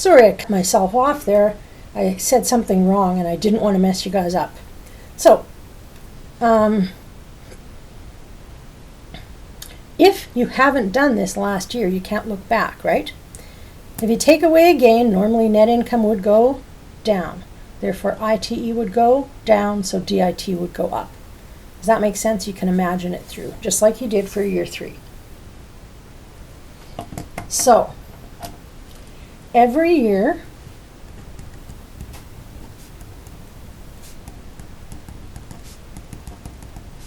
Sorry, I cut myself off there. I said something wrong and I didn't want to mess you guys up. So, if you haven't done this last year, you can't look back, right? If you take away a gain, normally net income would go down. Therefore, ITE would go down, so DIT would go up. Does that make sense? You can imagine it through, just like you did for year 3. So, every year,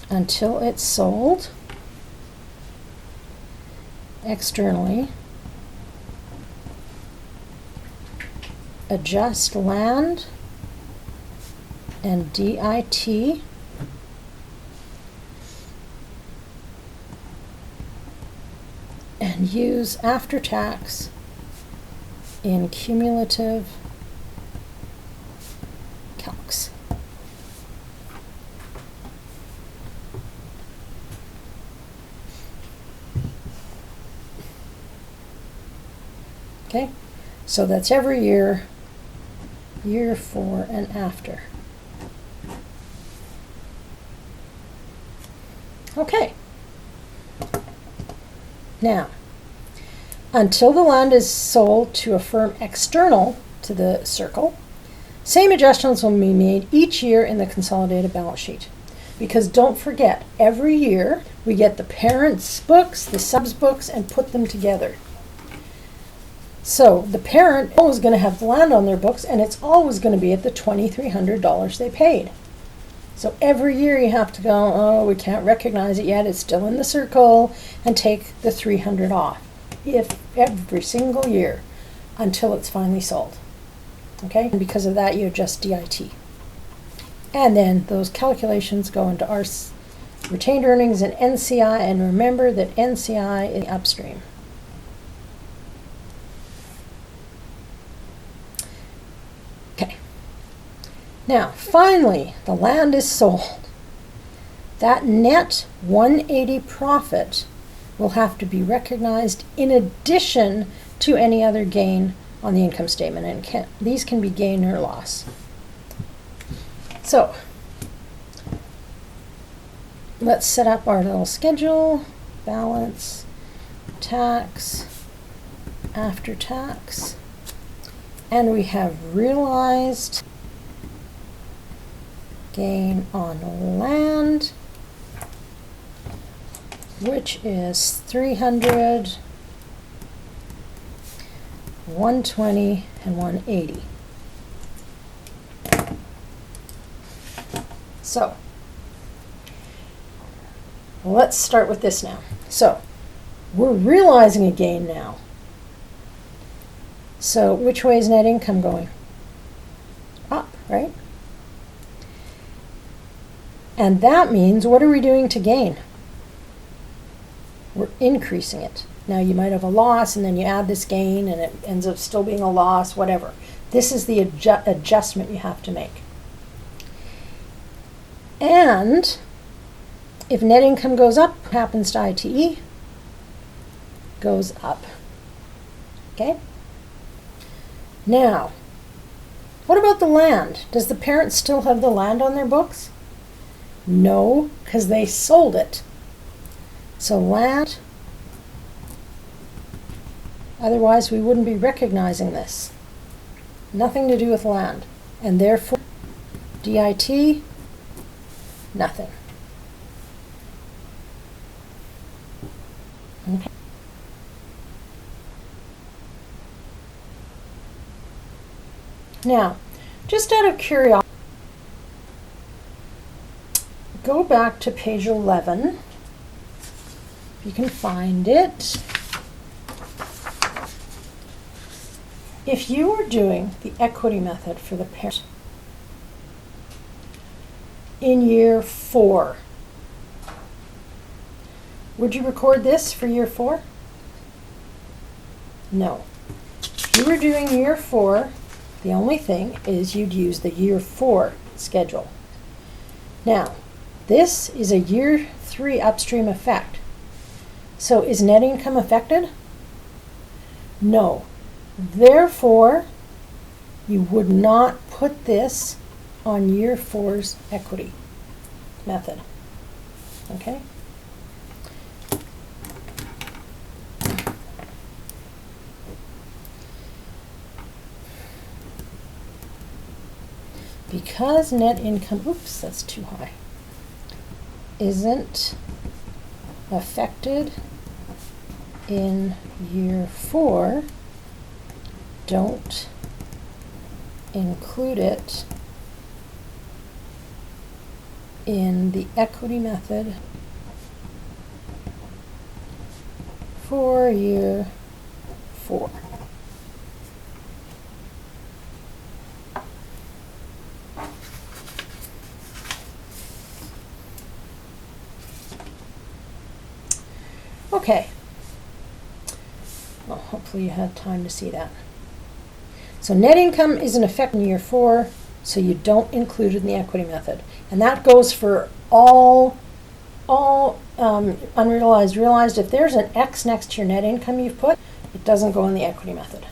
until it's sold externally, adjust land and DIT and use after tax in cumulative calcs. Okay, so that's every year, year 4 and after. Okay. Now, until the land is sold to a firm external to the circle, same adjustments will be made each year in the consolidated balance sheet. Because don't forget, every year we get the parents' books, the subs' books, and put them together. So the parent is always going to have the land on their books, and it's always going to be at the $2,300 they paid. So every year you have to go, oh, we can't recognize it yet, it's still in the circle, and take the $300 off. If every single year until it's finally sold. Okay? And because of that, you adjust DIT. And then those calculations go into our retained earnings and NCI, and remember that NCI is upstream. Okay. Now, finally, the land is sold. That net 180 profit will have to be recognized in addition to any other gain on the income statement, and these can be gain or loss. So, let's set up our little schedule, balance, tax, after tax, and we have realized gain on land, which is 300, 120, and 180. So, let's start with this now. So, we're realizing a gain now. So, which way is net income going? Up, right? And that means, what are we doing to gain? We're increasing it. Now, you might have a loss, and then you add this gain, and it ends up still being a loss, whatever. This is the adjustment you have to make. And if net income goes up, what happens to ITE? Goes up. Okay? Now, what about the land? Does the parent still have the land on their books? No, because they sold it. So land, otherwise we wouldn't be recognizing this. Nothing to do with land. And therefore, DIT, nothing. Okay. Now, just out of curiosity, go back to page 11. If you can find it. If you were doing the equity method for the parent in year 4, would you record this for year 4? No. If you were doing year 4, the only thing is you'd use the year 4 schedule. Now, this is a year 3 upstream effect. So is net income affected? No. Therefore, you would not put this on year 4's equity method. Okay? Because net income, oops, that's too high, isn't affected in year 4, don't include it in the equity method for year 4. Okay. Well, hopefully you had time to see that. So net income isn't affected in year 4, so you don't include it in the equity method. And that goes for all unrealized, realized. If there's an X next to your net income you've put, it doesn't go in the equity method.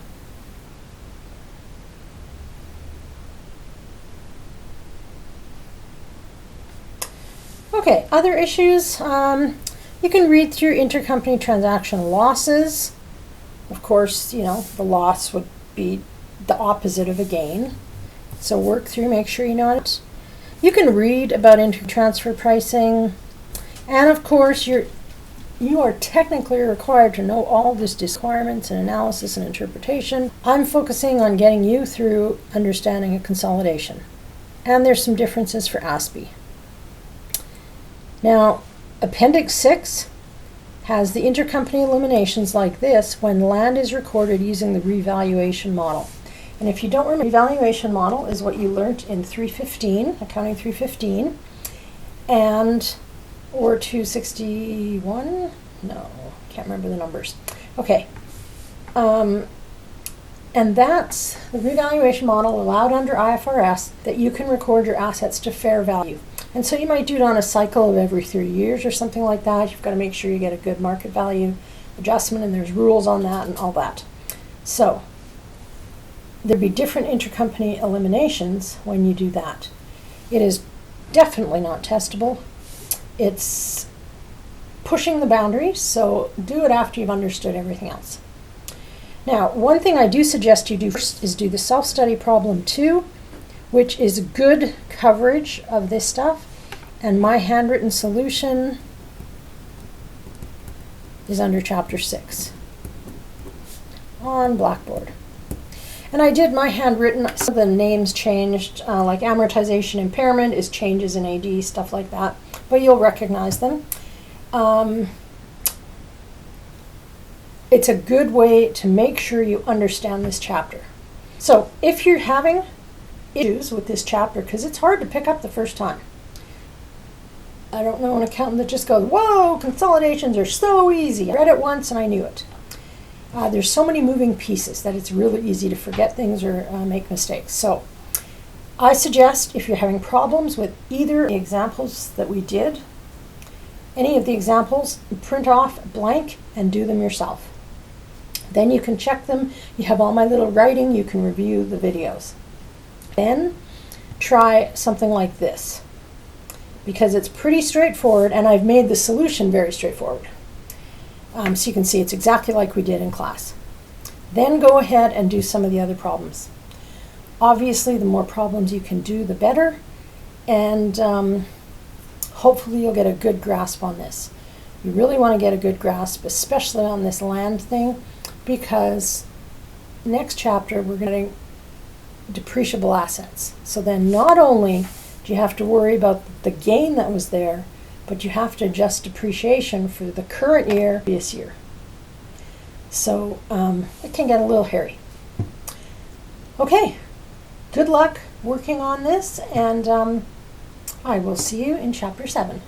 Okay, other issues. You can read through intercompany transaction losses. Of course, the loss would be the opposite of a gain. So work through, make sure you know it. You can read about intertransfer pricing. And of course, you are technically required to know all these requirements and analysis and interpretation. I'm focusing on getting you through understanding a consolidation. And there's some differences for ASPE. Now, Appendix 6 has the intercompany eliminations like this when land is recorded using the revaluation model. And if you don't remember, revaluation model is what you learned in 315, Accounting 315, or 261? No, can't remember the numbers. Okay. And that's the revaluation model allowed under IFRS, that you can record your assets to fair value. And so you might do it on a cycle of every 3 years or something like that. You've got to make sure you get a good market value adjustment, and there's rules on that and all that. So there'd be different intercompany eliminations when you do that. It is definitely not testable. It's pushing the boundaries, so do it after you've understood everything else. Now, one thing I do suggest you do first is do the self-study problem 2, which is good coverage of this stuff. And my handwritten solution is under chapter 6 on Blackboard. And I did my handwritten, some of the names changed, like amortization impairment is changes in AD, stuff like that, but you'll recognize them. It's a good way to make sure you understand this chapter. So if you're having issues with this chapter, because it's hard to pick up the first time. I don't know an accountant that just goes, whoa, consolidations are so easy. I read it once and I knew it. There's so many moving pieces that it's really easy to forget things or make mistakes. So I suggest if you're having problems with either of the examples that we did, any of the examples, print off blank and do them yourself. Then you can check them. You have all my little writing. You can review the videos. Then try something like this, because it's pretty straightforward, and I've made the solution very straightforward. So you can see it's exactly like we did in class. Then go ahead and do some of the other problems. Obviously, the more problems you can do, the better, and hopefully you'll get a good grasp on this. You really want to get a good grasp, especially on this land thing, because next chapter we're going to depreciable assets. So then not only do you have to worry about the gain that was there, but you have to adjust depreciation for the current year, previous year. So it can get a little hairy. Okay, good luck working on this, and I will see you in chapter 7.